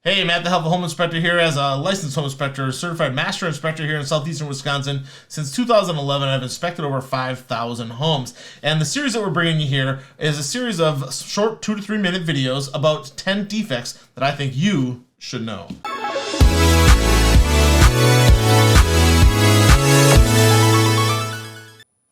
Hey, Matt the Helpful Home Inspector here. As a licensed home inspector, certified master inspector here in southeastern Wisconsin. Since 2011, I've inspected over 5,000 homes. And the series that we're bringing you here is a series of short 2 to 3 minute videos about 10 defects that I think you should know.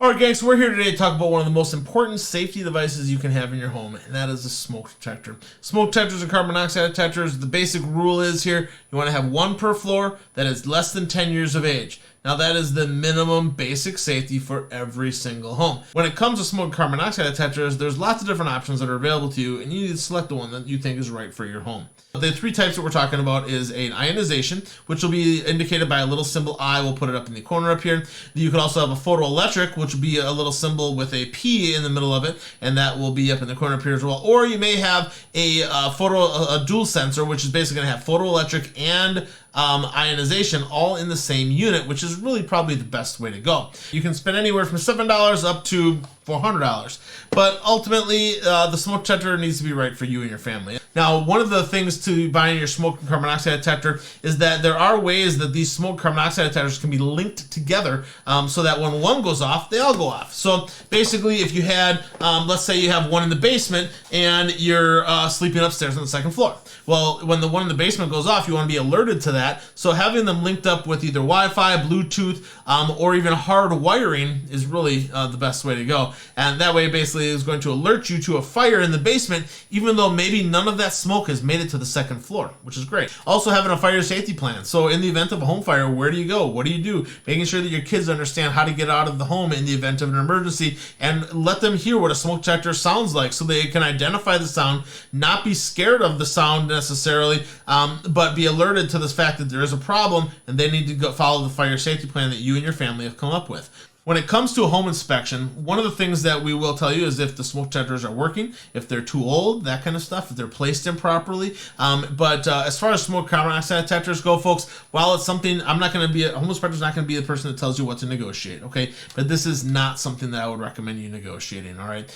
Alright gang, so we're here today to talk about one of the most important safety devices you can have in your home, and that is a smoke detector. Smoke detectors and carbon monoxide detectors, the basic rule is here, you want to have one per floor that is less than 10 years of age. Now that is the minimum basic safety for every single home. When it comes to smoke and carbon monoxide detectors, there's lots of different options that are available to you, and you need to select the one that you think is right for your home. The three types that we're talking about is an ionization, which will be indicated by a little symbol I. We'll put it up in the corner up here. You can also have a photoelectric, which will be a little symbol with a P in the middle of it, and that will be up in the corner up here as well. Or you may have a dual sensor, which is basically going to have photoelectric and ionization all in the same unit, which is really probably the best way to go. You can spend anywhere from $7 up to $400, but ultimately the smoke detector needs to be right for you and your family. Now, one of the things to buying your smoke and carbon monoxide detector is that there are ways that these smoke and carbon monoxide detectors can be linked together so that when one goes off, they all go off. So basically, if you had, let's say you have one in the basement and you're sleeping upstairs on the second floor. Well, when the one in the basement goes off, you want to be alerted to that. So having them linked up with either Wi-Fi, Bluetooth, or even hard wiring is really the best way to go. And that way basically is going to alert you to a fire in the basement, even though maybe none of that smoke has made it to the second floor, which is great. Also having a fire safety plan. So in the event of a home fire, where do you go? What do you do? Making sure that your kids understand how to get out of the home in the event of an emergency, and let them hear what a smoke detector sounds like so they can identify the sound, not be scared of the sound necessarily, but be alerted to the fact that there is a problem and they need to go follow the fire safety plan that you and your family have come up with. When it comes to a home inspection, one of the things that we will tell you is if the smoke detectors are working, if they're too old, that kind of stuff, if they're placed improperly. But as far as smoke carbon monoxide detectors go, folks, while it's something, a home inspector's not going to be the person that tells you what to negotiate, okay? But this is not something that I would recommend you negotiating, all right?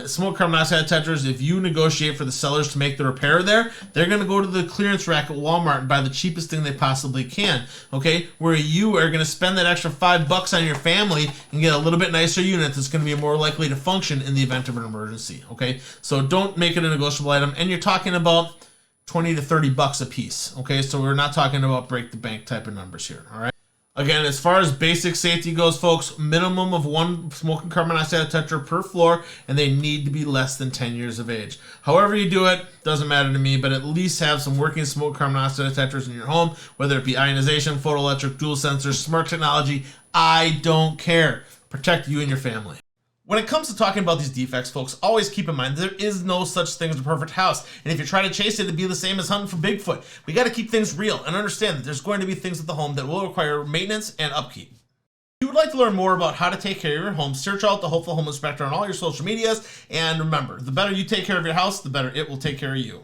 Smoke carbon monoxide detectors, if you negotiate for the sellers to make the repair there, they're going to go to the clearance rack at Walmart and buy the cheapest thing they possibly can, okay? Where you are going to spend that extra $5 on your family and get a little bit nicer unit that's going to be more likely to function in the event of an emergency, okay? So don't make it a negotiable item, and you're talking about 20 to 30 bucks a piece, okay? So we're not talking about break the bank type of numbers here, all right? Again, as far as basic safety goes, folks, minimum of one smoke and carbon monoxide detector per floor, and they need to be less than 10 years of age. However you do it, doesn't matter to me, but at least have some working smoke and carbon monoxide detectors in your home, whether it be ionization, photoelectric, dual sensors, smart technology, I don't care. Protect you and your family. When it comes to talking about these defects, folks, always keep in mind there is no such thing as a perfect house. And if you try to chase it, it'd be the same as hunting for Bigfoot. We got to keep things real and understand that there's going to be things at the home that will require maintenance and upkeep. If you would like to learn more about how to take care of your home, search out the Helpful Home Inspector on all your social medias. And remember, the better you take care of your house, the better it will take care of you.